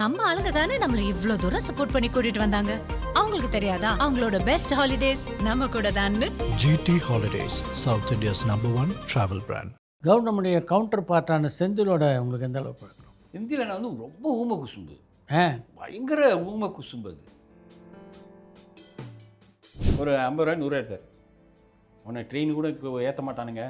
நம்ம ஆளுங்க தானே நம்மள இவ்ளோ தூரம் சப்போர்ட் பண்ணி கூட்டிட்டு வந்தாங்க. அவங்களுக்கு தெரியாதா அவங்களோட பெஸ்ட் ஹாலிடேஸ் நம்ம கூட தான்னு. GT Holidays, South India's #1 travel brand. கவர்மெண்டுடைய counter பார்ட்டான செந்திலோட உங்களுக்கு எந்த அளவு பழக்கம்? இந்தியில் நான் வந்து ரொம்ப ஊம குசும்பு, பயங்கர ஊம குசும்பு. அது ஒரு 50 ரூபாய் 100 எடுத்தார். உன்னை ட்ரெயின் கூட ஏற்ற மாட்டானுங்க.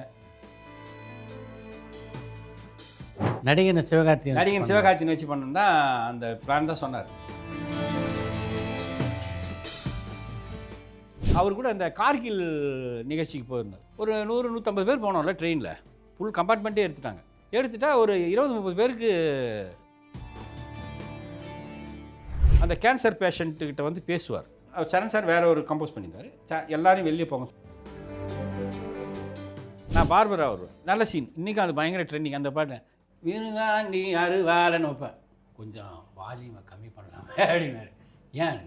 நடிகன் சிவகார்த்தியன் வச்சு பண்ணணும் தான் அந்த பிளான் தான் சொன்னார். அவர் கூட அந்த கார்கில் நிகழ்ச்சிக்கு போயிருந்தார். ஒரு 100-150 பேர் போனோம்ல ட்ரெயினில், ஃபுல் கம்பார்ட்மெண்ட்டே எடுத்துட்டா ஒரு 20-30 பேருக்கு அந்த கேன்சர் பேஷண்ட்டுக்கிட்ட வந்து பேசுவார். அவர் சரண் சார் வேற ஒரு கம்போஸ் பண்ணியிருந்தார். எல்லாரையும் வெளியே போங்க, நான் பார்பரா வருவேன். நல்ல சீன். இன்றைக்கும் அது பயங்கர ட்ரெண்டிங். அந்த பாட்டு வீணுங்காண்டி யாரு வேலைன்னு வைப்பேன். கொஞ்சம் வால்யூமை கம்மி பண்ணலாம் அப்படின்னாரு. ஏன்?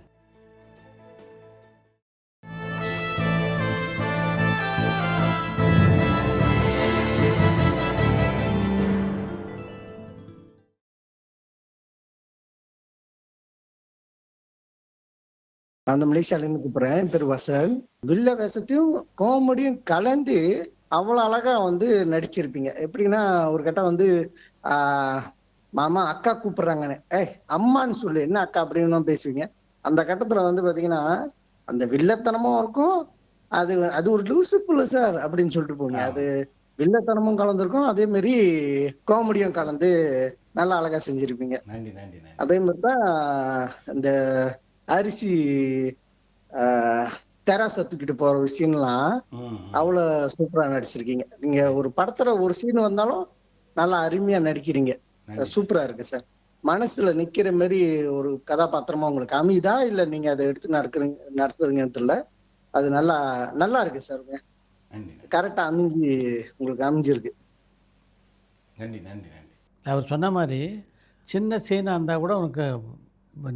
அந்த மலேசியாலேருந்து கூப்பிட்றேன். என் பேர் வசன். வில்ல வேஷத்தையும் காமெடியும் கலந்து அவ்வளோ அழகா வந்து நடிச்சிருப்பீங்க. எப்படின்னா ஒரு கட்டம் வந்து மாமா அக்கா கூப்பிடுறாங்கன்னு, அம்மான்னு சொல்லு, என்ன அக்கா அப்படின்னு தான் பேசுவீங்க. அந்த கட்டத்துல வந்து பாத்தீங்கன்னா அந்த வில்லத்தனமும் இருக்கும், அது ஒரு லூசு புள்ள சார் அப்படின்னு சொல்லிட்டு போங்க. அது வில்லத்தனமும் கலந்துருக்கும், அதே மாதிரி காமெடியும் கலந்து நல்லா அழகா செஞ்சிருப்பீங்க. அதே மாதிரிதான் இந்த அரிசி தெராசை தூக்கிட்டு போற விஷயம்லாம் அவ்வளவு சூப்பரா நடிச்சிருக்கீங்க. நீங்க ஒரு படத்துல ஒரு சீன் வந்தாலும் நல்லா அருமையா நடிக்கிறீங்க. சூப்பரா இருக்கு சார். மனசுல நிக்கிற மாதிரி ஒரு கதாபாத்திரமா உங்களுக்கு அமைதா இல்ல நீங்க அதை எடுத்து நடத்துறீங்கன்னு தெரியல. அது நல்லா இருக்கு சார். கரெக்டா உங்களுக்கு அமைஞ்சிருக்கு. அவர் சொன்ன மாதிரி சின்ன சீனாக இருந்தால் கூட உனக்கு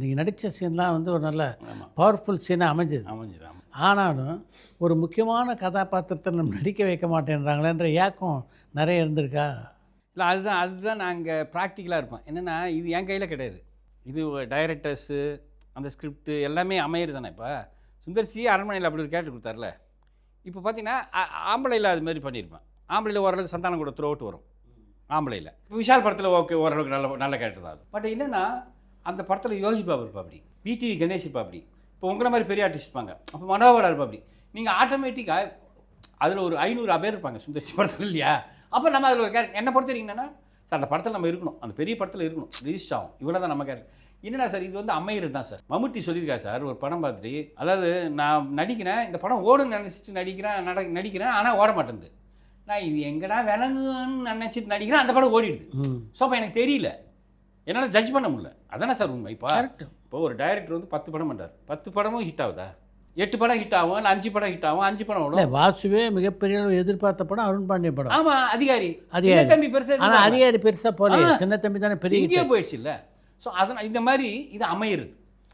நீங்கள் நடித்த சீன்லாம் வந்து ஒரு நல்ல பவர்ஃபுல் சீனாக அமைஞ்சது. ஆனாலும் ஒரு முக்கியமான கதாபாத்திரத்தை நம்ம நடிக்க வைக்க மாட்டேன்றாங்களேன்ற ஏக்கம் நிறைய இருந்திருக்கா? இல்லை, அதுதான் நாங்கள் ப்ராக்டிக்கலாக இருப்போம். என்னென்னா இது என் கையில் கிடையாது. இது டைரக்டர்ஸு அந்த ஸ்கிரிப்ட் எல்லாமே அமையிறது தானே. இப்போ சுந்தர்சி அரண்மனையில் அப்படி ஒரு கேரக்டர் கொடுத்தார்ல. இப்போ பார்த்தீங்கன்னா ஆம்பளையில் அது மாதிரி பண்ணியிருப்பேன். ஆம்பளையில் ஓரளவுக்கு சந்தானம் கூட த்ரூ அவுட் வரும் ஆம்பளையில். இப்போ விஷால் படத்தில் ஓகே, ஓரளவுக்கு நல்ல கேரக்டர் தான் அது. பட் என்னென்னா அந்த படத்தில் யோகி பாபு இருப்பா அப்படி, பிடிவி கணேஷ் இருப்பா அப்படி, இப்போ உங்களை மாதிரி பெரிய ஆர்டிஸ்ட் இருப்பாங்க, அப்போ மனோகரா இருப்பா அப்படி. நீங்கள் ஆட்டோமேட்டிக்காக அதில் ஒரு 500 பேர் இருப்பாங்க சுந்தர்சி படத்தில் இல்லையா? அப்போ நம்ம அதில் ஒரு கேரக்டர் என்னை பொறுத்த வரைக்கும் என்னென்னா சார் அந்த படத்தில் நம்ம இருக்கணும், அந்த பெரிய படத்தில் இருக்கணும், ரிஜிஸ்ட் ஆகும், இவ்வளோ தான் நம்ம கேரக்டர். என்னென்னா சார் இது வந்து அமையிறது தான் சார். மம்முட்டி சொல்லியிருக்காரு சார் ஒரு படம் பார்த்துட்டு, அதாவது நான் நடிக்கிறேன், இந்த படம் ஓடுன்னு நினச்சிட்டு நடிக்கிறேன் ஆனால் ஓட மாட்டேங்குது. நான் இது எங்கடா விளங்குன்னு நினச்சிட்டு நடிக்கிறேன், அந்த படம் ஓடிடுது. ஸோ அப்போ எனக்கு தெரியல, என்னால் ஜட்ஜ் பண்ண முடியல. அதானே சார் உண்மை. இப்போ ஒரு டைரக்டர் வந்து 10 படம் பண்ணுறாரு, 10 படமும் ஹிட் ஆகுதா? 8 படம் ஹிட் ஆகும், இல்லை 5 படம் ஹிட் ஆகும், 5 படம் ஓடும். வாசுவே மிகப்பெரிய எதிர்பார்த்த படம் அருண் பாண்டிய படம். ஆமாம், அதிகாரி தம்பி பெருசாக, ஆனால் அதிகாரி பெருசாக போல, சின்ன தம்பி தானே பெரிய இங்கேயே போயிடுச்சு இல்லை. ஸோ அதனால் இந்த மாதிரி இது அமையிறது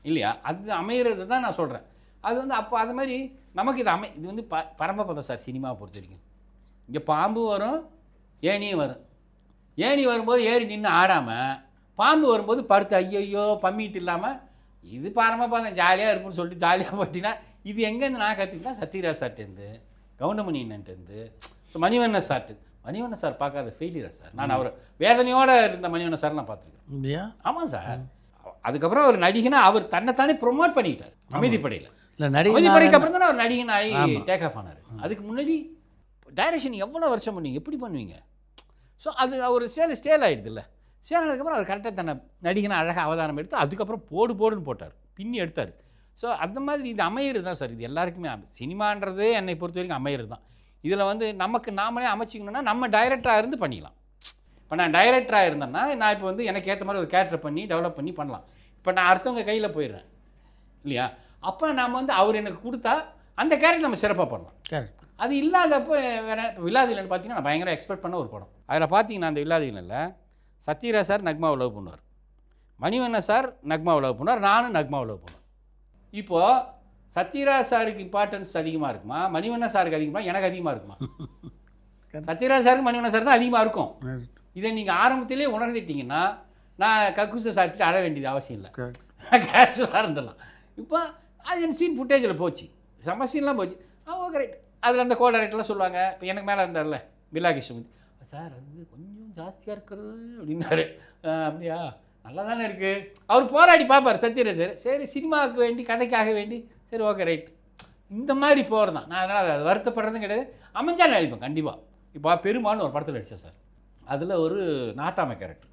இல்லையா? அது அமையிறது தான் நான் சொல்கிறேன். அது வந்து அப்போ அது மாதிரி நமக்கு இது வந்து பரமபதம் சார். சினிமாவை பொறுத்த வரைக்கும் இங்கே பாம்பு வரும், ஏணியும் வரும். ஏணி வரும்போது ஏறி நின்று ஆடாமல், பாம்பு வரும்போது படுத்து ஐயோ பம்மிட்டு இல்லாமல், இது பரமபதம் ஜாலியாக இருக்குன்னு சொல்லிட்டு ஜாலியாக போட்டிங்கன்னா, இது எங்கேருந்து நான் கற்றுக்கிட்டா சத்யராஜ் சார்ட்டேருந்து, கவுண்டமணி அண்ணன்ட்டேருந்து, மணிவண்ணன் சார்ட்டு. மணிவண்ணன் சார் பார்க்காத ஃபெயிலியரா சார்? நான் அவர் வேதனையோடு இருந்த மணிவண்ணன் சார் நான் பார்த்துருக்கேன். இல்லையா? ஆமாம் சார். அதுக்கப்புறம் அவர் நடிகனா அவர் தன்னைத்தானே ப்ரொமோட் பண்ணிக்கிட்டார் அமைதிப்படையில். இல்லை, அமைதிப்படைக்கு அப்புறம் தானே அவர் நடிகன் ஆகி டேக் ஆஃப் ஆனார். அதுக்கு முன்னாடி டைரக்ஷன் எவ்வளோ வருஷம் பண்ணீங்க, எப்படி பண்ணுவீங்க? ஸோ அது அவர் ஸ்டேல் ஆகிடுது இல்லை. சேனதுக்கப்புறம் அவர் கரெக்டாக தன்னை நடிகனை அழகாக அவதாரம் எடுத்து அதுக்கப்புறம் போடுன்னு போட்டார், பின்னி எடுத்தார். ஸோ அந்த மாதிரி இது அமையிறது தான் சார். இது எல்லாருக்குமே சினிமான்றதே என்னை பொறுத்த வரைக்கும் அமையிறது தான். இதில் வந்து நமக்கு நாமளே அமைச்சிக்கணும்னா நம்ம டைரக்டராக இருந்து பண்ணிக்கலாம். இப்போ நான் டைரக்டராக இருந்தேன்னா நான் இப்போ வந்து எனக்கு ஏற்ற மாதிரி ஒரு கேரக்டர் பண்ணி டெவலப் பண்ணி பண்ணலாம். இப்போ நான் அடுத்தவங்க கையில் போயிடுறேன் இல்லையா? அப்போ நாம் வந்து அவர் எனக்கு கொடுத்தா அந்த கேரக்டர் நம்ம சிறப்பாக பண்ணலாம். கரெக்ட். அது இல்லாதப்போ வேறு. இப்போ வில்லாதிகள் பார்த்தீங்கன்னா நான் பயங்கர எக்ஸ்பெக்ட் பண்ண ஒரு படம். அதில் பார்த்தீங்கன்னா அந்த வில்லாதிகளில் சத்யராஜ் சார் நக்மாவை லவ் பண்ணுவார், மணிவண்ணன் சார் நக்மாவை லவ் பண்ணுவார், நானும் நக்மாவை லவ் பண்ணுவேன். இப்போது சத்யராஜ் சாருக்கு இம்பார்ட்டன்ஸ் அதிகமாக இருக்குமா, மணிவண்ணன் சாருக்கு அதிகமாக, எனக்கு அதிகமாக இருக்குமா? சத்யராஜ் சாருக்கு மணிவண்ணன் சார் தான் அதிகமாக இருக்கும். இதை நீங்கள் ஆரம்பத்திலே உணர்ந்துட்டீங்கன்னா நான் கக்கூசை சாப்பிட்டு அழ வேண்டியது அவசியம் இல்லை, கேஷுவலாக இருந்துடலாம். இப்போ அது என் சீன் ஃபுட்டேஜில் போச்சு, செம்ம சீன்லாம் போச்சு. Okay right. அதில் அந்த கோ டைரக்டர்லாம் சொல்லுவாங்க. இப்போ எனக்கு மேலே இருந்தார்ல பில்லா கிருஷ்ணமூர்த்தி, சார் அது கொஞ்சம் ஜாஸ்தியாக இருக்கிறது அப்படின்னாரு. அப்படியா, நல்லா தானே இருக்குது. அவர் போராடி பார்ப்பார் சத்யராஜ் சார். சரி சினிமாவுக்கு வேண்டி கதைக்காக வேண்டி சரி ஓகே ரைட், இந்த மாதிரி போகிறது தான். நான் அதனால் அது வருத்தப்படுறதும் கிடையாது, அமைஞ்சாலும் நடிப்பேன் கண்டிப்பாக. இப்போ பெருமாள்னு ஒரு படத்தில் நடித்தேன் சார். அதில் ஒரு நாட்டாமை கேரக்டர்,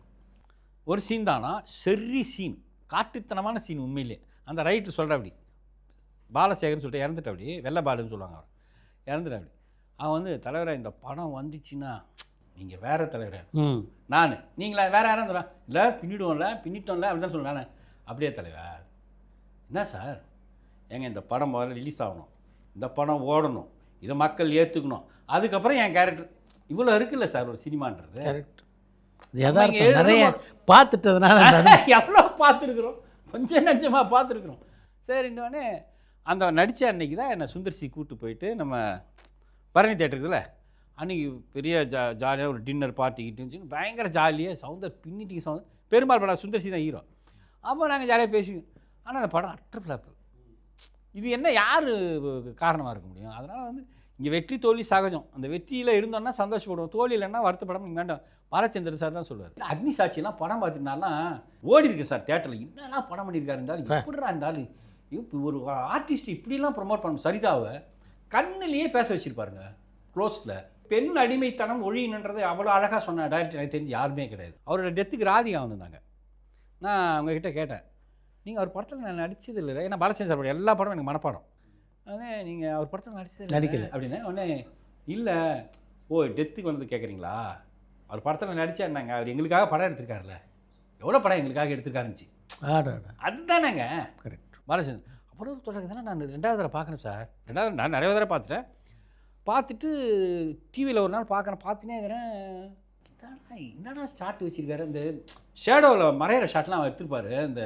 ஒரு சீன் தானா செர்ரி சீன், காட்டுத்தனமான சீன் உண்மையிலே. அந்த ரைட்டு சொல்கிற அப்படி பாலசேகர்னு சொல்லிட்டு இறந்துட்ட, அப்படி வெள்ளை பாலுன்னு சொல்லுவாங்க, அவர் இறந்துட்ட. அப்படி அவன் வந்து தலைவராக இந்த படம் வந்துச்சுன்னா நீங்கள் வேறு தலைவரா, நான் நீங்களா வேறு யாரும் சொல்கிறேன் இல்லை பின்னிட்டோம்ல அப்படி தான் சொல்கிறேன் நான். அப்படியே தலைவர் என்ன சார், ஏங்க இந்த படம் முதல்ல ரிலீஸ் ஆகணும், இந்த படம் ஓடணும், இதை மக்கள் ஏற்றுக்கணும், அதுக்கப்புறம் என் கேரக்டர் இவ்வளோ இருக்குல்ல சார் ஒரு சினிமான்றது. கரெக்ட். நிறைய பார்த்துட்டதுனால எவ்வளோ பார்த்துருக்குறோம், கொஞ்சம் நஞ்சமாக பார்த்துருக்குறோம். சரின்னொடனே அந்த நடித்த அன்னைக்கு தான் என்னை சுந்தர்சி கூப்பிட்டு போயிட்டு நம்ம பரணி தேட்டருக்குதுல அன்றைக்கி பெரிய ஜாலியாக ஒரு டின்னர் பார்ட்டிக்கிட்டு இருந்துச்சு, பயங்கர ஜாலியாக சவுந்தர் பின்னிட்டிக்கு சவுந்தர் பெருமாள் படம் சுந்தர்சி தான் ஹீரோ. அப்போ நாங்கள் ஜாலியாக பேசிக்கோம். ஆனால் அந்த படம் அட்டர் ஃப்ளாப்பு. இது என்ன யார் காரணமாக இருக்க முடியும்? அதனால் வந்து இங்கே வெற்றி தோல்வி சகஜம். அந்த வெற்றியில் இருந்தோன்னா சந்தோஷப்படுவோம், தோல்வி இல்லைன்னா வருத்தப்படம் நீங்கள் வேண்டாம். பாலச்சந்திரன் சார் தான் சொல்லுவார், அக்னி சாட்சியெல்லாம் படம் பார்த்துட்டாலாம் ஓடி இருக்கு சார் தேட்டரில், என்னெல்லாம் படம் பண்ணியிருக்காரு இருந்தாலும் எப்படிடா இருந்தாலும் இப்போ ஒரு ஆர்டிஸ்ட் இப்படிலாம் ப்ரொமோட் பண்ணணும். சரிதாவை கண்ணிலேயே பேச வச்சுருப்பாருங்க க்ளோஸில். பெண் அடிமைத்தனம் ஒழியணுன்றது அவ்வளோ அழகாக சொன்ன டைரக்டர் எனக்கு தெரிஞ்சு யாருமே கிடையாது. அவரோட டெத்துக்கு ராதிகா வந்திருந்தாங்க. நான் அவங்கக்கிட்ட கேட்டேன், நீங்கள் அவர் படத்தில் நான் நடிச்சது இல்லை, ஏன்னா பாலச்சந்திரன் சார் எல்லா படமும் எனக்கு மனப்பாடம். அதே நீங்கள் அவர் படத்தில் நடிக்கல அப்படின்னு உடனே இல்லை, ஓ டெத்துக்கு வந்து கேட்குறீங்களா, அவர் படத்தில் நடிச்சாருனாங்க, அவர் எங்களுக்காக படம் எடுத்திருக்காருல்ல, எவ்வளோ படம் எங்களுக்காக எடுத்திருக்காருந்துச்சு, அதுதானேங்க கரெக்ட். பாலச்சந்திரன் அவ்வளோ தொடர்ந்து தானே நான் 2வது தடவை பார்க்குறேன் சார். 2வது நான் நிறைய தடவை பார்த்துட்டேன். பார்த்துட்டு டிவியில் ஒரு நாள் பார்த்துனே இருக்கிறேன், என்னடா ஷாட் வச்சுருக்காரு, இந்த ஷேடோவில் மறையிற ஷாட்லாம் அவர் எடுத்துருப்பார், இந்த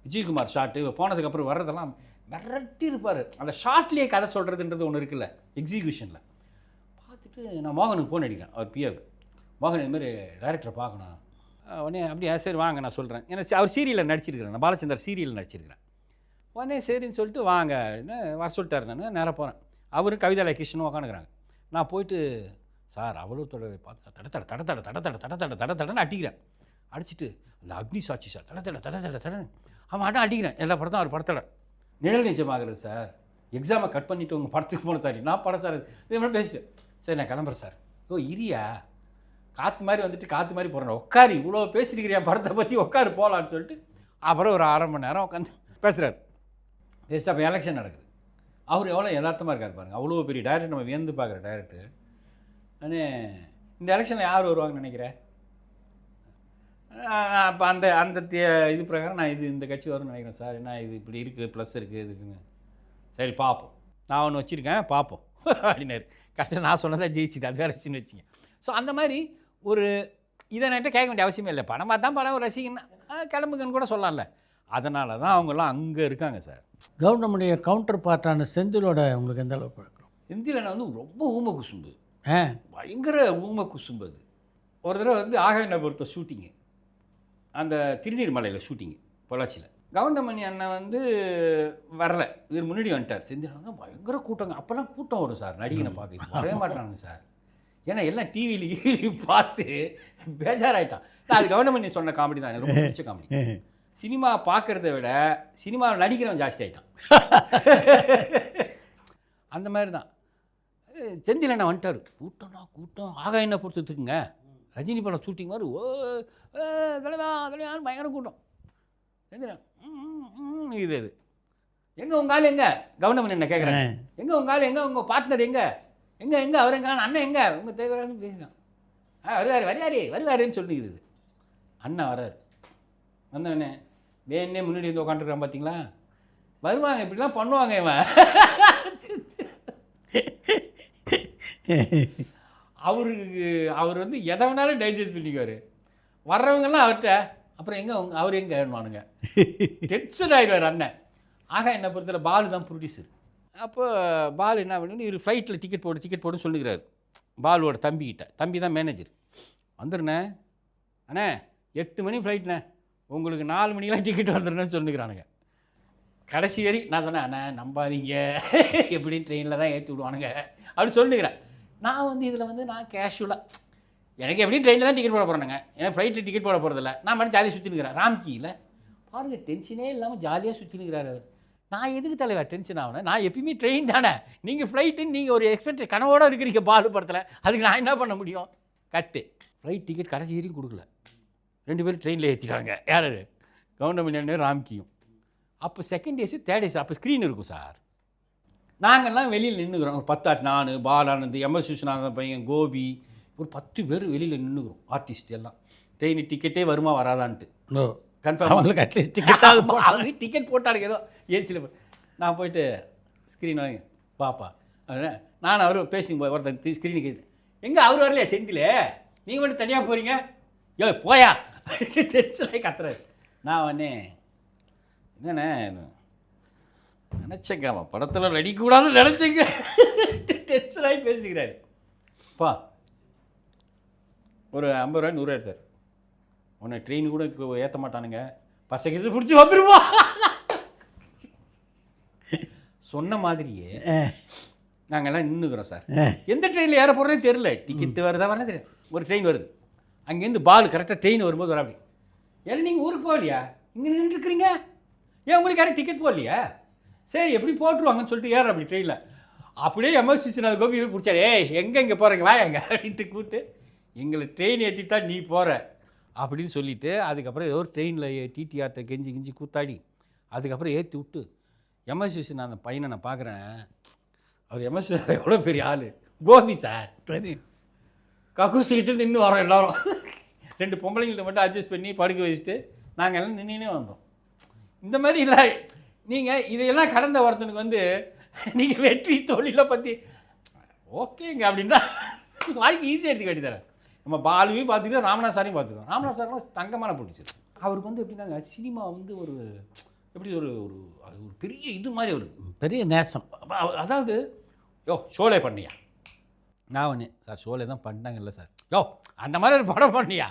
விஜயகுமார் ஷாட்டு போனதுக்கப்புறம் வர்றதெல்லாம் மிரட்டி இருப்பார். அந்த ஷார்ட்லேயே கதை சொல்கிறதுன்றது ஒன்று இருக்குல்ல எக்ஸிக்யூஷனில். பார்த்துட்டு நான் மோகனுக்கு ஃபோன் அடிக்கிறேன், அவர் பிஏவுக்கு, மோகன் இதுமாதிரி டைரக்டரை பார்க்கணும். உடனே அப்படியே சரி வாங்க நான் சொல்கிறேன், ஏன்னா அவர் சீரியலில் நடிச்சிருக்கிறேன், நான் பாலச்சந்தர் சீரியலில் நடிச்சிருக்கிறேன். உடனே சரின்னு சொல்லிட்டு வாங்க வர சொல்லிட்டார். நான் நேராக போகிறேன், அவரும் கவிதா கிருஷ்ணனும் உட்காந்துக்கிறாங்க. நான் போயிட்டு சார் அவ்வளோ தொடரை பார்த்து சார் தட தட தட தட தட தட தட தட தடன்னு அடிக்கிறேன். அடிச்சுட்டு அந்த அக்னி சாட்சி சார் தட தட தட தட தட அவன் அடிக்கிறேன். எல்லா படத்தும் அவர் படத்தோட நிழல் நிஜமாகிறது சார், எக்ஸாமை கட் பண்ணிவிட்டு உங்கள் படத்துக்கு போன சார் நான் படம் சார் இது மாதிரி பேசிட்டேன். சரி நான் கிளம்புறேன் சார். ஓ இரியா காற்று மாதிரி வந்துட்டு காற்று மாதிரி போகிறேன், உட்காரு இவ்வளோ பேசியிருக்கிறியா படத்தை பற்றி, உட்காரு போகலான்னு சொல்லிட்டு அப்புறம் ஒரு 1/2 மணி நேரம் உட்காந்து பேசுகிறார். பேசிட்டு அப்போ எலெக்ஷன் நடக்குது. அவர் எவ்வளோ யதார்த்தமாக இருக்கார் பாருங்கள், அவ்வளோ பெரிய டைரக்டர், நம்ம வியந்து பார்க்குற டைரக்டர். ஆனால் இந்த எலெக்ஷனில் யார் வருவாங்கன்னு நினைக்கிறேன்? நான் அப்போ அந்த இது பிரகாரம் நான் இந்த கட்சி வரும்னு நினைக்கிறேன் சார், என்ன இது இப்படி இருக்குது ப்ளஸ் இருக்குது இதுக்குன்னு. சரி பார்ப்போம், நான் ஒன்று வச்சுருக்கேன் பார்ப்போம் அப்படின்னாரு. கடைசியில் நான் சொன்னதான் ஜெயிச்சுது, அது வேறு வச்சுன்னு வச்சிங்க. ஸோ அந்த மாதிரி ஒரு இதை நைட்டை கேட்க வேண்டிய அவசியமே இல்லை. படம் பார்த்தா படம் ஒரு ரசிகன்னா கிளம்புங்கன்னு கூட சொல்லலாம்ல. அதனால தான் அவங்கெல்லாம் அங்கே இருக்காங்க சார். கவர்மெண்டுடைய கவுண்டர் பார்ட்டான செந்திலோட உங்களுக்கு எந்த அளவு பழக்கம்? செந்தில் வந்து ரொம்ப ஊம குசும்பு, பயங்கர ஊம குசும்பு. அது ஒரு தடவை வந்து ஆகாயனை பொறுத்த ஷூட்டிங்கு, அந்த திருநீர் மலையில் ஷூட்டிங்கு பொள்ளாச்சியில். கவுண்டமணி அண்ணன் வந்து வரல, இவர் முன்னாடி வந்துட்டார். செந்தில் பயங்கர கூட்டங்க, அப்போல்லாம் கூட்டம் வரும் சார் நடிகனை பார்க்க, வரவே மாட்டாங்க சார். ஏன்னா எல்லாம் டிவியில் பார்த்து பேஜாராயிட்டான். அது கவுண்டமணி சொன்ன காமெடி தான், எனக்கு ரொம்ப பிடிச்ச காமெடி. சினிமா பார்க்குறத விட சினிமாவில் நடிக்கிறவன் ஜாஸ்தி ஆகிட்டான். அந்த மாதிரி தான் செந்தில் என்ன வந்துட்டார். கூட்டம்னா கூட்டம், ஆகாயனை பொறுத்துக்குங்க, ரஜினி படம் ஷூட்டிங் மாதிரி ஓ தலைவான்னு பயங்கர கூட்டம். செந்தில் இது எங்கே உங்கள் ஆள் எங்கே, கவர்மெண்ட் என்ன கேட்குறேன், எங்கே உங்கள் ஆள் எங்கே, உங்கள் பார்ட்னர் எங்கே அவர் எங்கே, அண்ணன் எங்கே, உங்கள் தேவையான பேசினான். வருவாருன்னு சொல்லிக்கிறது. அண்ணன் வர்றாரு. வந்தவனே வேணே முன்னாடி வந்து உட்காந்துருக்கான் பார்த்தீங்களா, வருவாங்க இப்படிலாம் பண்ணுவாங்க இவன். அவர் வந்து எதை வேணாலும் டைஜஸ்ட் பண்ணிக்குவார். வர்றவங்கெல்லாம் அவர்கிட்ட அப்புறம் எங்கே அவர் எங்கே வேணுமானுங்க, டென்ஷன் ஆகிடுவார் அண்ணன். ஆக என்னை பொறுத்தவரை பாலு தான் ப்ரொடியூசர். அப்போ பாலு என்ன பண்ணு, இவர் ஃப்ளைட்டில் டிக்கெட் போடுன்னு சொல்லிக்கிறாரு பாலுவோட தம்பிக்கிட்ட. தம்பி தான் மேனேஜர். வந்துடுண்ணே அண்ணே 8 மணி ஃப்ளைட்ண்ணே, உங்களுக்கு 4 மணிக்கெலாம் டிக்கெட் வந்துடுன்னு சொல்லிக்கிறானுங்க. கடைசி வரை நான் சொன்னேன், அண்ணா நம்பாதீங்க, எப்படியும் ட்ரெயினில் தான் ஏற்றி விடுவானுங்க அப்படி சொல்லிக்கிறேன். நான் வந்து இதில் வந்து நான் கேஷுவலாக எனக்கு எப்படியும் ட்ரெயினில் தான் டிக்கெட் போட போகிறேனுங்க, ஏன்னா ஃப்ளைட்டில் டிக்கெட் போட போகிறதில்ல. நான் மட்டும் ஜாலியாக சுற்றினுக்கிறேன். ராம்கியில் பாருங்கள் டென்ஷனே இல்லாமல் ஜாலியாக சுற்றினுக்கிறாரு அவர். நான் எதுக்கு தலைவர் டென்ஷன் ஆகணும்? நான் எப்பயுமே ட்ரெயின் தானே, நீங்கள் ஃப்ளைட்டுன்னு நீங்கள் ஒரு எக்ஸ்பெக்ட் கனவோடு இருக்கிறீங்க பாலு படத்தில், அதுக்கு நான் என்ன பண்ண முடியும்? கட்டு ஃப்ளைட் டிக்கெட் கடைசி வரையும் கொடுக்கல. 2 பேரும் ட்ரெயினில் ஏற்றிட்டாங்க. யார்? கவுண்டமணியன் ராம்கியும். அப்போ செகண்ட் ஏசி தேர்ட் ஏசி அப்போ ஸ்க்ரீன் இருக்கும் சார். நாங்கள்லாம் வெளியில் நின்றுக்கிறோம். ஒரு 10 நான் பாலானந்த், எம்எஸ் விஸ்வநாதன் பையன், கோபி, ஒரு 10 பேர் வெளியில் நின்றுக்கிறோம். ஆர்டிஸ்ட் எல்லாம் ட்ரெயின் டிக்கெட்டே வருமா வராதான்ட்டு கன்ஃபார்ம். அவங்களுக்கு அட்லீஸ்ட் டிக்கெட்டாக டிக்கெட் போட்டானுங்க ஏதோ ஏசியில். நான் போயிட்டு ஸ்க்ரீன் வாங்கி பாப்பா நான் அவர் பேசி ஒருத்தன் ஸ்க்ரீனு கேட்டு, எங்கே அவர் வரலையா செந்தில், நீங்கள் மட்டும் தனியாக போகிறீங்க, யோ போயா டென்ஷனாகி கத்துறாரு. நான் உடனே என்னண்ணே நினச்சேங்க அவன் படத்தில் நடிக்கக்கூடாதுன்னு நினச்சேங்க, டென்ஷனாகி பேசிக்கிறாரு. பா ஒரு 50 ரூபாய் 100 ரூபா எடுத்தார். உன்னை ட்ரெயின் கூட ஏற்ற மாட்டானுங்க, பசங்க பிடிச்சி வந்துருவா. சொன்ன மாதிரியே நாங்கள்லாம் நின்றுக்கிறோம் சார். எந்த ட்ரெயினில் ஏற போகிறேன்னு தெரில, டிக்கெட்டு வருதா வரல தெரியும். ஒரு ட்ரெயின் வருது, அங்கேருந்து பால் கரெக்டாக ட்ரெயின் வரும்போது வர அப்படி, ஏன்னா நீங்கள் ஊருக்கு போகலையா, இங்கே நின்றுட்டுருக்கிறீங்க, ஏன் உங்களுக்கு யாரும் டிக்கெட் போடலையா, சரி எப்படி போட்டுருவாங்கன்னு சொல்லிட்டு ஏற அப்படி ட்ரெயினில். அப்படியே எமர்ஜென்சி அது கோபி பிடிச்சாரு, எங்கே இங்கே போகிறீங்க வாங்க அப்படின்ட்டு கூப்பிட்டு எங்களை ட்ரெயின் ஏற்றிட்டா நீ போகிற அப்படின்னு சொல்லிவிட்டு, அதுக்கப்புறம் ஏதோ ஒரு ட்ரெயினில் டிடிஆர்ட்ட கெஞ்சி கிஞ்சி கூத்தாடி அதுக்கப்புறம் ஏற்றி விட்டு எம்எஸ் நான் அந்த பையனை நான் பார்க்குறேன். அவர் எம்எஸ் எவ்வளோ பெரிய ஆள், கோபி சார் சரி கக்கூசிக்கிட்டு நின்று வரோம் எல்லோரும். 2 பொம்பளைங்கள்ட்ட மட்டும் அட்ஜஸ்ட் பண்ணி படுக்க வச்சுட்டு நாங்கள் எல்லாம் நின்றுனே வந்தோம். இந்த மாதிரி இல்லை, நீங்கள் இதையெல்லாம் கடந்த ஒருத்தனுக்கு வந்து நீங்கள் வெற்றி தொழிலை பற்றி ஓகேங்க அப்படின்னா வாழ்க்கை ஈஸியாக எடுத்துக்க வேண்டி தரேன். நம்ம பாலுவையும் பார்த்துக்கிட்டோம், ராமநாத் சாரையும் பார்த்துக்கிறோம். ராமநாத் சார்லாம் தங்கமான பிடிச்சது. அவருக்கு வந்து எப்படின்னாங்க சினிமா வந்து ஒரு எப்படி ஒரு ஒரு அது ஒரு பெரிய இது மாதிரி ஒரு பெரிய நேசம். அதாவது யோ ஷோலே பண்ணியா, நான் ஒன்று சார் ஷோலே தான் பண்ணாங்கல்ல சார், யோ அந்த மாதிரி ஒரு படம் பண்ணியா,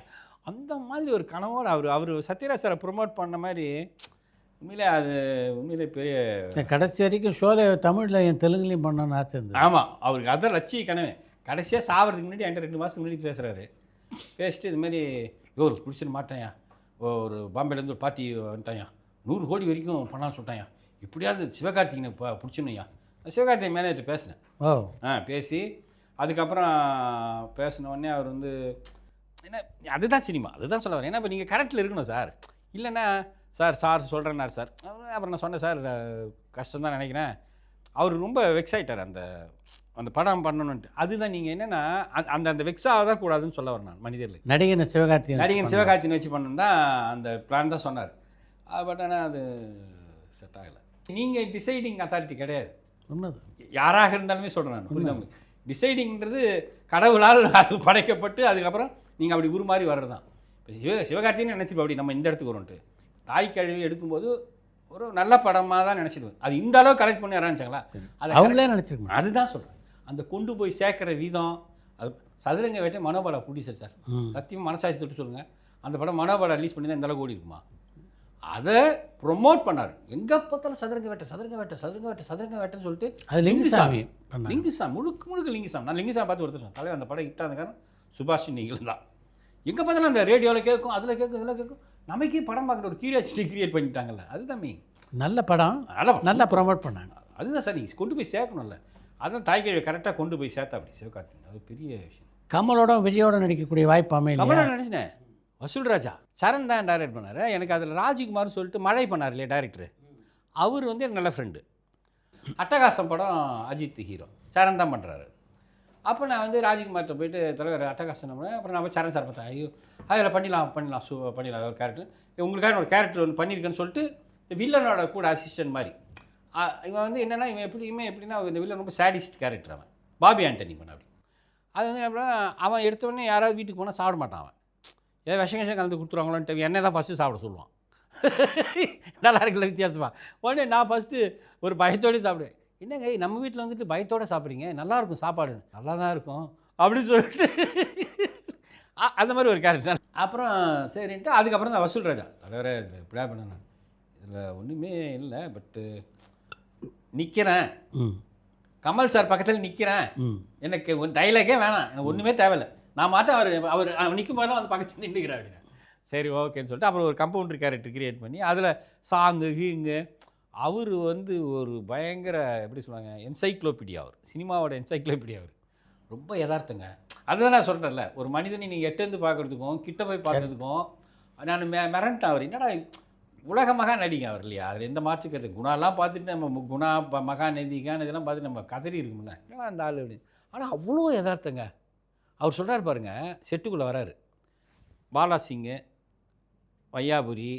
அந்த மாதிரி ஒரு கனவோடு அவர் சத்யராஜ் சாரை ப்ரொமோட் பண்ண மாதிரி உண்மையிலே அது உண்மையிலே பெரிய. கடைசி வரைக்கும் ஷோலே தமிழில் என் தெலுங்குலையும் பண்ணணும்னு ஆசை இருந்தது. ஆமாம், அவருக்கு அதான் லட்சிய கனவு. கடைசியாக சாகிறதுக்கு முன்னாடி என்கிட்ட 2 மாதத்துக்கு முன்னாடி பேசுகிறாரு. பேசிட்டு இதுமாரி யோ பிடிச்சிட மாட்டேன்யா, ஒரு பாம்பேலேருந்து ஒரு பார்ட்டி வந்துட்டாயா, 100 கோடி வரைக்கும் பண்ணான்னு சொல்லிட்டாயா, இப்படியாவது சிவகார்த்திகனை பிடிச்சிடணுயா. சிவகார்த்திகை மேனேஜர் பேசினேன். பேசி அதுக்கப்புறம் பேசின உடனே அவர் வந்து என்ன அதுதான் சினிமா, அதுதான் சொல்ல வரேன். ஏன்னா இப்போ நீங்கள் கரெக்டில் இருக்கணும் சார், இல்லைன்னா சார் சொல்கிறேன்னாரு சார். அப்புறம் நான் சொன்னேன் சார் கஷ்டம் தான் நினைக்கிறேன். அவர் ரொம்ப வெக்ஸ் ஆகிட்டார் அந்த படம் பண்ணணுன்ட்டு. அதுதான் நீங்கள் என்னென்னா அந்த வெக்ஸாக தான் கூடாதுன்னு சொல்ல வரேன் நான். மனிதர்களுக்கு நடிகன் சிவகார்த்திகேயன் வச்சு பண்ணணும் தான் அந்த பிளான் தான் சொன்னார். பட் ஆனால் அது செட் ஆகலை. நீங்கள் டிசைடிங் அத்தாரிட்டி கிடையாது, யாராக இருந்தாலுமே சொல்கிறேன் நான், புரியுதா உங்களுக்கு? டிசைடிங்கிறது கடவுளால் அது படைக்கப்பட்டு அதுக்கப்புறம் நீங்கள் அப்படி உருமாறி வர்றது தான். இப்போ சிவகார்த்திகேயன் நினச்சிப்போம் அப்படி நம்ம இந்த இடத்துக்கு வரோன்ட்டு. தாய் கழுவி எடுக்கும்போது ஒரு நல்ல படமாக தான் நினச்சிடுவேன். அது இந்த அளவு கலெக்ட் பண்ணி ஆரம்பிச்சாங்களா, அது அவங்களே நினச்சிருக்கோம். அதுதான் சொல்கிறேன், அந்த கொண்டு போய் சேர்க்குற விதம். அது சதுரங்க வேட்டை மனோபாலா ப்ரொடியூசர் சார், சத்தியமாக மனசாட்சி தொட்டு சொல்லுங்கள், அந்த படம் மனோபாலா ரிலீஸ் பண்ணி தான் இந்த அளவுக்கு ஓடி இருக்குமா? அதை ப்ரொமோட் பண்ணார். எங்கே பார்த்தாலும் சதுரங்க வேட்டைன்னு சொல்லிட்டு அது லிங்குசாமி முழுக்க லிங்குசாமி. நான் லிங்குசாமி பார்த்து ஒருத்தர் சொன்னேன், தலைவர் அந்த படம் ஹிட்டாக இருந்த காரணம் சுபாஷ் நீங்கள் தான். எங்கே பார்த்தாலும் அந்த ரேடியோவில் கேட்கும், அதில் கேட்கும், இதில் கேட்கும். நமக்கே படம் பார்க்குற ஒரு கியூரியாசிட்டி கிரியேட் பண்ணிட்டாங்கல்ல, அதுதான் மெயின். நல்ல படம் நல்லா ப்ரொமோட் பண்ணாங்க. அதுதான் சார் நீங்கள் கொண்டு போய் சேர்க்கணும்ல. அதுதான் தாய்க்கழிவை கரெக்டாக கொண்டு போய் சேர்த்தா அப்படி சிவகார்த்திகேயன், அது பெரிய விஷயம். கமலோட விஜயோட நடிக்கக்கூடிய வாய்ப்பு அமையல. கமலோட நடிச்சினேன், வசூல் ராஜா சரண் தான் டைரக்ட் பண்ணார். எனக்கு அதில் ராஜ்குமார்னு சொல்லிட்டு மழை பண்ணார் இல்லையா டைரக்டர், அவர் வந்து எனக்கு நல்ல ஃப்ரெண்டு. அட்டகாசம் படம் அஜித் ஹீரோ, சரண் தான் பண்ணுறாரு. அப்போ நான் வந்து ராஜ்குமார்கிட்ட போயிட்டு தலைவர் அட்டகாசம் பண்ணேன். அப்புறம் நான் போய் சரண் சார் பார்த்தேன், ஐயோ அதில் பண்ணிடலாம் ஒரு கேரக்டர், உங்களுக்காக ஒரு கேரக்டர் ஒன்று பண்ணியிருக்கேன்னு சொல்லிட்டு வில்லனோட கூட அசிஸ்டன்ட் மாதிரி. இவன் வந்து என்னென்னா எப்படின்னா இந்த வில்லன் ரொம்ப சேடிஸ்ட் கேரக்டர். அவன் பாபி ஆண்டனி பண்ண அப்படி. அது வந்து அப்புறம் அவன் எடுத்தோடனே யாராவது வீட்டுக்கு போனால் சாப்பிட மாட்டான். அவன் ஏதோ விஷம் கலந்து கொடுத்துருவாங்களோன்ட்டு என்னை தான் ஃபஸ்ட்டு சாப்பிட சொல்லுவான். நல்லா இருக்குல்ல வித்தியாசமாக. உடனே நான் ஃபஸ்ட்டு ஒரு பயத்தோடு சாப்பிடுவேன். என்னங்க நம்ம வீட்டில் வந்துட்டு பயத்தோடு சாப்பிட்றீங்க, நல்லாயிருக்கும் சாப்பாடு, நல்லா தான் இருக்கும் அப்படின்னு சொல்லிட்டு அந்த மாதிரி ஒரு கேரக்டர். அப்புறம் சரின்ட்டு அதுக்கப்புறம் தான் வசூல் ராஜா தலைவரே இதில் எப்படியா பண்ணேன், இதில் ஒன்றுமே இல்லை, பட்டு நிற்கிறேன், கமல் சார் பக்கத்தில் நிற்கிறேன், எனக்கு டைலாகே வேணாம், எனக்கு ஒன்றுமே தேவையில்லை, நான் மாட்டேன், அவர் நிற்கும் போதெல்லாம் வந்து பக்கத்தில் நின்றுக்கிறேன் அப்படின்னா. சரி ஓகேன்னு சொல்லிட்டு அப்புறம் ஒரு கம்பவுண்டர் கேரக்டர் கிரியேட் பண்ணி அதில் சாங்கு ஹீங்கு அவர் வந்து ஒரு பயங்கர எப்படி சொல்லுவாங்க என்சைக்ளோபீடியா, அவர் சினிமாவோட என்சைக்ளோபீடியா, அவர் ரொம்ப யதார்த்தங்க. அதுதான் நான் சொல்கிறேன்ல, ஒரு மனிதனை நீங்கள் எட்டேருந்து பார்க்குறதுக்கும் கிட்ட போய் பார்க்குறதுக்கும் நான் மிரண்டேன். அவர் என்னடா உலகமாக நடிங்க அவர் இல்லையா, அதில் எந்த மாற்றுக்கிறது குணாலாம் பார்த்துட்டு நம்ம குணா மகாநதிகான் இதெல்லாம் பார்த்துட்டு நம்ம கதறி இருக்கும்ல, ஏன்னா அந்த ஆள் அப்படி. ஆனால் அவ்வளோ யதார்த்தங்க. அவர் சொல்கிறார் பாருங்க, செட்டுக்குள்ளே வராரு பாலாசிங்கு, வையாபுரி,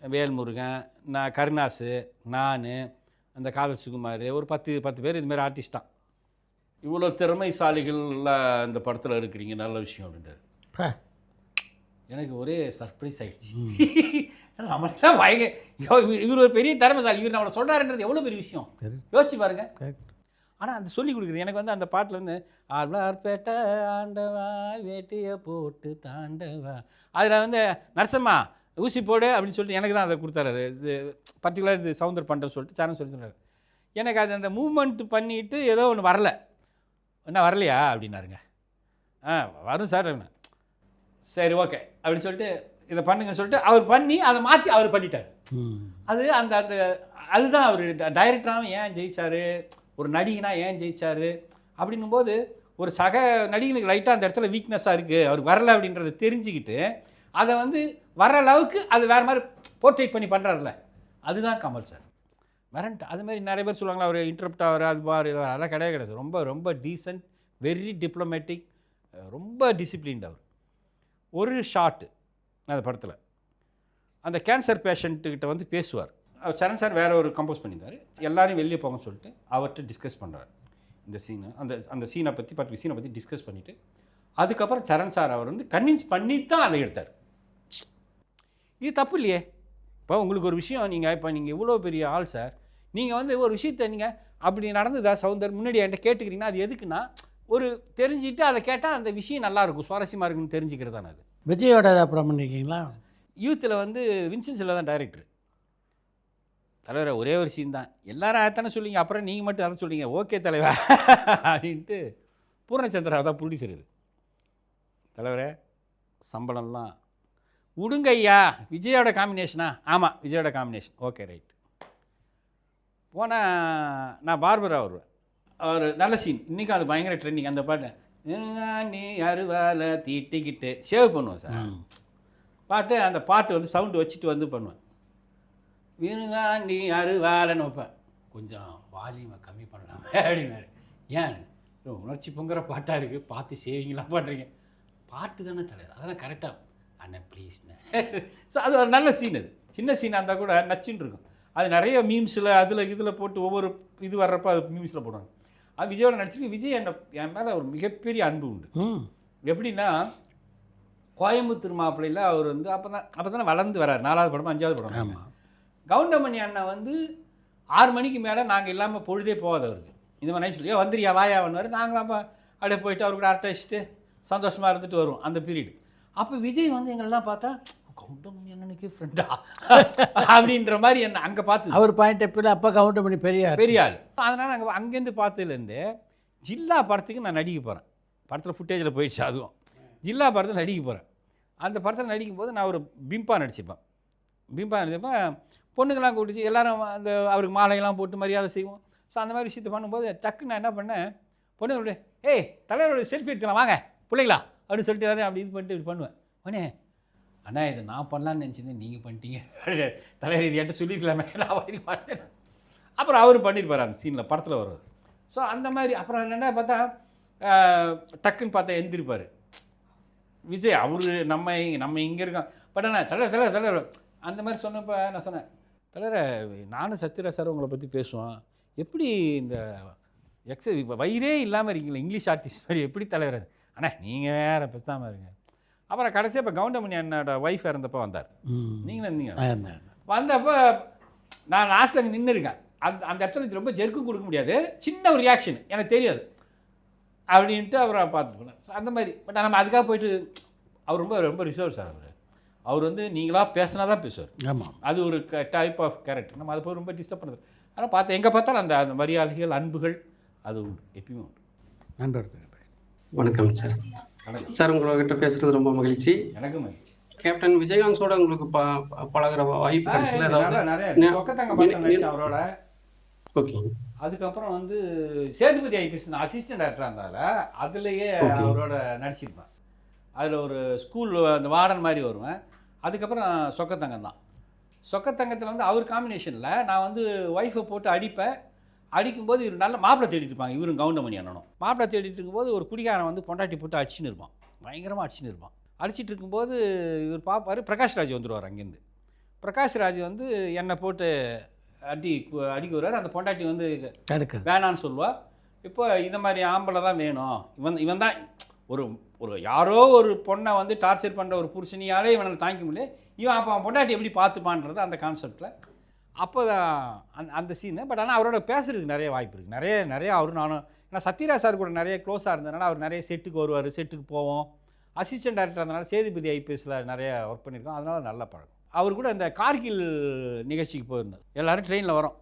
வேல்முருகன், நான் கருணாசு, நான் அந்த காதல் சுகுமார், ஒரு 10 பேர் இதுமாரி ஆர்டிஸ்ட் தான். இவ்வளோ திறமைசாலிகள்லாம் இந்த படத்தில் இருக்கிறீங்க, நல்ல விஷயம் அப்படின்றார். எனக்கு ஒரே சர்ப்ரைஸ் ஆகிடுச்சு. நம்மளாம் இவர் ஒரு பெரிய திறமைசாலி, இவர் நம்மளை சொல்கிறாருன்றது எவ்வளோ பெரிய விஷயம் யோசிச்சு பாருங்க. ஆனால் அந்த சொல்லி கொடுக்குறது எனக்கு வந்து அந்த பாட்டில் வந்து ஆழ்வார்பேட்டை ஆண்டவா வேட்டியை போட்டு தாண்டவா, அதில் வந்து நரசம்மா ஊசி போடு அப்படின்னு சொல்லிட்டு எனக்கு தான் அதை கொடுத்தாரு. அது பர்டிகுலர் இது சவுந்தர் பண்ணுறேன்னு சொல்லிட்டு சேனல் சொல்லி சொன்னார். எனக்கு அது அந்த மூமெண்ட் பண்ணிவிட்டு ஏதோ ஒன்று வரல, என்ன வரலையா அப்படின்னாருங்க. வரும் சார், சரி ஓகே அப்படின்னு சொல்லிட்டு இதை பண்ணுங்க சொல்லிட்டு அவர் பண்ணி அதை மாற்றி அவர் பண்ணிட்டார். அது அந்த அந்த அதுதான் அவர் டைரக்டராகவும் ஏன் ஜெயிச்சார், ஒரு நடிகனா ஏன் ஜெயிச்சார் அப்படின்னும் போது ஒரு சக நடிகனுக்கு லைட்டாக அந்த இடத்துல வீக்னஸாக இருக்குது, அவர் வரலை அப்படின்றத தெரிஞ்சுக்கிட்டு அதை வந்து வர அளவுக்கு அது வேறு மாதிரி போர்ட்ரேட் பண்ணி பண்ணுறாருல, அதுதான் கமல் சார். வரண்ட் அதுமாதிரி நிறைய பேர் சொல்லுவாங்களா அவர் இன்டரப்ட் ஆகிற அது பார் இது அதெல்லாம் கிடையாது. ரொம்ப ரொம்ப டீசென்ட், வெரி டிப்ளமேட்டிக், ரொம்ப டிசிப்ளின்ட். அவர் ஒரு ஷாட்டு அந்த படத்தில் அந்த கேன்சர் பேஷண்ட்டுக்கிட்ட வந்து பேசுவார். சரண் சார் வேறு ஒரு கம்போஸ் பண்ணியிருந்தார், எல்லோரும் வெளியே போங்கன்னு சொல்லிட்டு அவர்கிட்ட டிஸ்கஸ் பண்ணுறாரு இந்த சீனை. அந்த சீனை பற்றி 10 சீனை பற்றி டிஸ்கஸ் பண்ணிவிட்டு அதுக்கப்புறம் சரண் சார் அவர் வந்து கன்வின்ஸ் பண்ணி தான் அதை எடுத்தார். இது தப்பு இல்லையே. இப்போ உங்களுக்கு ஒரு விஷயம் நீங்கள் இவ்வளோ பெரிய ஆள் சார், நீங்கள் வந்து ஒரு விஷயத்தை நீங்கள் அப்படி நடந்ததா சவுந்தர் முன்னாடி என்கிட்ட கேட்டுக்கிறீங்கன்னா அது எதுக்குன்னா ஒரு தெரிஞ்சுட்டு அதை கேட்டால் அந்த விஷயம் நல்லாயிருக்கும், சுவாரஸ்யமாக இருக்குன்னு தெரிஞ்சுக்கிறது தானே. அது விஜயோட அப்புறம் பண்ணியிருக்கீங்களா? யூத்தில் வந்து வின்சென்ட்ஸில் தான் டைரக்டர். தலைவரை ஒரே ஒரு சீன் தான், எல்லாரும் அதானே சொல்லிங்க, அப்புறம் நீங்கள் மட்டும் அதை சொல்லிங்க, ஓகே தலைவர் அப்படின்ட்டு பூர்ணச்சந்திரா தான் ப்ரொடியூசர். இது தலைவரே சம்பளம்லாம் விடுங்க ஐயா, விஜயோட காம்பினேஷனா? ஆமாம் விஜயோட காம்பினேஷன், ஓகே ரைட். போனால் நான் பார்பரா வருவேன், அவர் நல்ல சீன், இன்றைக்கும் அது பயங்கர ட்ரெண்டிங். அந்த பாட்டு நீ அருவாலை தீட்டிக்கிட்டு சேவ் பண்ணுவோம் சார் பாட்டு. அந்த பாட்டு வந்து சவுண்டு வச்சுட்டு வந்து பண்ணுவேன், வீணுங்காண்டி அருவாலைன்னு வைப்பேன், கொஞ்சம் வால்யூமை கம்மி பண்ணலாமே அப்படின்னாரு. ஏன் உணர்ச்சி பொங்குற பாட்டாக இருக்குது, பார்த்து சேவிங்களாம் பண்ணுறீங்க, பாட்டு தானே தலைவர், அதெல்லாம் கரெக்டாக அண்ணன் ப்ளீஸ்ண்ணே. ஸோ அது ஒரு நல்ல சீன், அது சின்ன சீனாக இருந்தால் கூட நச்சுன்னு இருக்கும். அது நிறைய மீம்ஸில் இதில் போட்டு ஒவ்வொரு இது வர்றப்போ அது மீம்ஸில் போடுவாங்க. அது விஜயோட நடிச்சிருக்கு. விஜய் என் மேலே ஒரு மிகப்பெரிய அன்பு உண்டு. எப்படின்னா கோயம்புத்தூர் மாப்பிள்ளையில் அவர் வந்து அப்போ தானே வளர்ந்து வர்றார், 4வது படம் 5வது படம். கவுண்டமணி அண்ணன் வந்து 6 மணிக்கு மேலே நாங்கள் இல்லாமல் பொழுதே போகாது அவருக்கு. இந்த மாதிரி சொல்லி வந்துரியா வாயா வந்தார், நாங்களாம் அப்படியே போயிட்டு அவருக்கு அரட்டை அடிச்சுட்டு சந்தோஷமாக இருந்துட்டு வருவோம் அந்த பீரியடு. அப்போ விஜய் வந்து எங்களெல்லாம் பார்த்தா கவுண்டமணி அண்ணனுக்கு ஃப்ரெண்டா அப்படின்ற மாதிரி என்ன அங்கே பார்த்து அவர் பாயிண்ட் எப்படி அப்போ கவுண்டமணி பெரிய ஆள். அதனால் நாங்கள் அங்கேருந்து பார்த்ததுலேருந்து ஜில்லா படத்துக்கு நான் நடிக்க போகிறேன். படத்தில் ஃபுட்டேஜில் போயிடுச்சு, அதுவும் ஜில்லா படத்தில் நடிக்க போகிறேன். அந்த படத்தில் நடிக்கும் போது நான் ஒரு பிம்பா நடிச்சுப்பேன். பொண்ணுங்கள்லாம் கூட்டிச்சு எல்லோரும் அந்த அவருக்கு மாலையெல்லாம் போட்டு மரியாதை செய்வோம். ஸோ அந்த மாதிரி விஷயத்தை பண்ணும்போது டக்கு நான் என்ன பண்ணேன், பொண்ணுங்களுடைய ஏய் தலைவரோட செல்ஃபி எடுத்துக்கலாம் வாங்க பிள்ளைங்களா அப்படின்னு சொல்லிட்டு எல்லாரும் அப்படி இது பண்ணிட்டு இப்படி பண்ணுவேன். உடனே அண்ணா இதை நான் பண்ணலான்னு நினச்சிருந்தேன், நீங்கள் பண்ணிட்டீங்க தலைவர் இது என்கிட்ட சொல்லியிருக்கலாமே நான் பண்ணிக்க மாட்டேன். அப்புறம் அவர் பண்ணியிருப்பார் அந்த சீனில் படத்தில் வருவார். ஸோ அந்த மாதிரி அப்புறம் என்னென்னா பார்த்தா டக்குன்னு பார்த்தா எந்திரிப்பார் விஜய். அவர் நம்ம இங்கே இருக்கோம், பட் ஆனால் தலைவர் அந்த மாதிரி சொன்னப்போ நான் சொன்னேன், தலைவரை நானும் சத்யராஜ் சார் உங்களை பற்றி பேசுவோம், எப்படி இந்த வயிறே இல்லாமல் இருக்கீங்களா இங்கிலீஷ் ஆர்டிஸ்ட் மாதிரி எப்படி தலைவர்? ஆனால் நீங்கள் வேறு பேசாமல் இருங்க. அப்புறம் கடைசியாக இப்போ கவுண்டமணி என்னோட ஒய்ஃப் இறந்தப்போ வந்தார், நீங்களும் இருந்தீங்க. வந்தப்போ நான் லாஸ்ட்டில் அங்கே நின்று இருக்கேன். அந்த இடத்துல ரொம்ப ஜெர்க்கும் கொடுக்க முடியாது, சின்ன ஒரு ரியாக்ஷன் எனக்கு தெரியாது அப்படின்ட்டு அவரை பார்த்துட்டு போனேன். ஸோ அந்த மாதிரி பட் நம்ம அதுக்காக போயிட்டு அவர் ரொம்ப ரொம்ப ரிசர்வ் சார். அவர் வந்து நீங்களாக பேசினா தான் பேசுவார். ஆமாம், அது ஒரு டைப் ஆஃப் கேரக்டர். நம்ம அதை போய் ரொம்ப டிஸ்டர்ப் பண்ணுறது. ஆனால் பார்த்து எங்கே பார்த்தாலும் அந்த அந்த மரியாதைகள், அன்புகள் அது உண்டு, எப்பயுமே உண்டு. நண்பர் வணக்கம் சார். சார் உங்கள்கிட்ட பேசுறது ரொம்ப மகிழ்ச்சி. எனக்கு மகிழ்ச்சி. கேப்டன் விஜயகாந்தோட உங்களுக்கு பழகுற வாய்ப்பு கிடைச்சல? நிறைய சொக்கத்தங்க படத்தில் நடிச்சேன் அவரோட. ஓகே. அதுக்கப்புறம் வந்து சேதுபதி ஐபிஎஸ் அசிஸ்டன்ட் டேரக்டராக இருந்தால அதுலேயே அவரோட நடிச்சிருப்பேன். அதில் ஒரு ஸ்கூல் அந்த வார்டன் மாதிரி வருவேன். அதுக்கப்புறம் சொக்கத்தங்கம் தான். சொக்கத்தங்கத்தில் வந்து அவர் காம்பினேஷனில் நான் வந்து ஒய்ஃபை போட்டு அடிப்பேன். அடிக்கும்போது இவர் நல்ல மாப்பிள்ளை தேடிட்டு இருப்பாங்க. இவரும் கவுண்டமணி அண்ணனும் மாப்பிள்ளை தேடிட்டு இருக்கும்போது ஒரு குடிகாரன் வந்து பொண்டாட்டி போட்டு அடிச்சுன்னு இருப்பான், பயங்கரமாக அடிச்சுன்னு இருப்பான். அடிச்சிட்டு இருக்கும்போது இவர் பார்ப்பார், பிரகாஷ்ராஜ் வந்துடுவார் அங்கேருந்து. பிரகாஷ்ராஜ் வந்து என்னை போட்டு அடிக்க வருவார். அந்த பொண்டாட்டி வந்து வேணான்னு சொல்லுவாள். இப்போ இந்த மாதிரி ஆம்பளை தான் வேணும், இவன் தான் ஒரு யாரோ ஒரு பொண்ணை வந்து டார்ச்சர் பண்ணுற ஒரு புருஷனியாலே இவனை தாங்கிக்க முடியல, இவன் அப்போ அவன் பொண்டாட்டி எப்படி பார்த்துப்பான்றது அந்த கான்செப்டில். அப்போ தான் அந்த சீனு. பட் ஆனால் அவரோட பேசுகிறதுக்கு நிறைய வாய்ப்பு இருக்குது. நிறைய அவரும் நானும், ஏன்னா சத்யராஜ் சார் கூட நிறைய க்ளோஸாக இருந்ததுனால அவர் நிறைய செட்டுக்கு வருவார், செட்டுக்கு போவோம். அசிஸ்டன்ட் டேரக்டர் இருந்தனால சேதுபதி ஐபிஎஸ்சில் நிறைய ஒர்க் பண்ணியிருக்கோம். அதனால் நல்ல பழக்கம். அவர் கூட இந்த கார்கில் நிகழ்ச்சிக்கு போயிருந்தோம். எல்லோரும் ட்ரெயினில் வரோம்.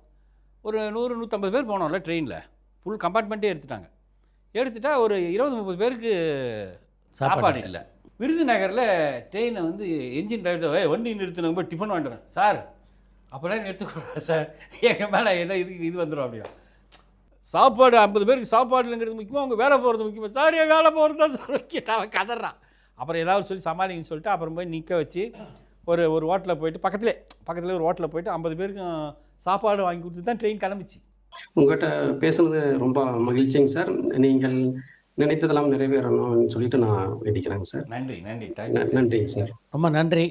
ஒரு 100-150 பேர் போனோம்ல ட்ரெயினில். ஃபுல் கம்பார்ட்மெண்ட்டே எடுத்துட்டா ஒரு 20-30 பேருக்கு சாப்பாடு இல்லை. விருதுநகரில் ட்ரெயினை வந்து என்ஜின் டிரைவர் வண்டி நிறுத்தினவங்க போய் டிஃபன் வாங்கிட்டுறேன். சார் அப்போலாம் நிறுத்தக்கூடாது சார், எங்கள் மேலே ஏதோ இது வந்துடும் அப்படின்னா. சாப்பாடு 50 பேருக்கு சாப்பாடுங்கிறது முக்கியமாக, அவங்க வேலை போகிறது முக்கியமாக. சார் என் வேலை போகிறது தான் சார் வைக்கிட்ட அவன் கதறான். அப்புறம் ஏதாவது சொல்லி சமாளிங்கன்னு சொல்லிட்டு அப்புறம் போய் நிற்க வச்சு ஒரு ஹோட்டலில் போயிட்டு பக்கத்தில் ஒரு ஹோட்டலில் போயிட்டு 50 பேருக்கும் சாப்பாடு வாங்கி கொடுத்து தான் ட்ரெயின் கிளம்பிச்சு. உங்கள்கிட்ட பேசுனது ரொம்ப மகிழ்ச்சிங்க சார். நீங்கள் நினைத்ததெல்லாம் நிறைவேறணும்னு சொல்லிட்டு நான் வேண்டிக்கிறேங்க சார். நன்றி சார். ரொம்ப நன்றி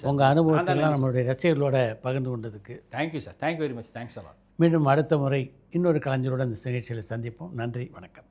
சார். உங்கள் அனுபவத்தெல்லாம் நம்மளுடைய ரசிகர்களோட பகிர்ந்து கொண்டதுக்கு thank you sir. Thank you very much. Thanks a lot. மீண்டும் அடுத்த முறை இன்னொரு கலைஞரோட இந்த நிகழ்ச்சியில் சந்திப்போம். நன்றி, வணக்கம்.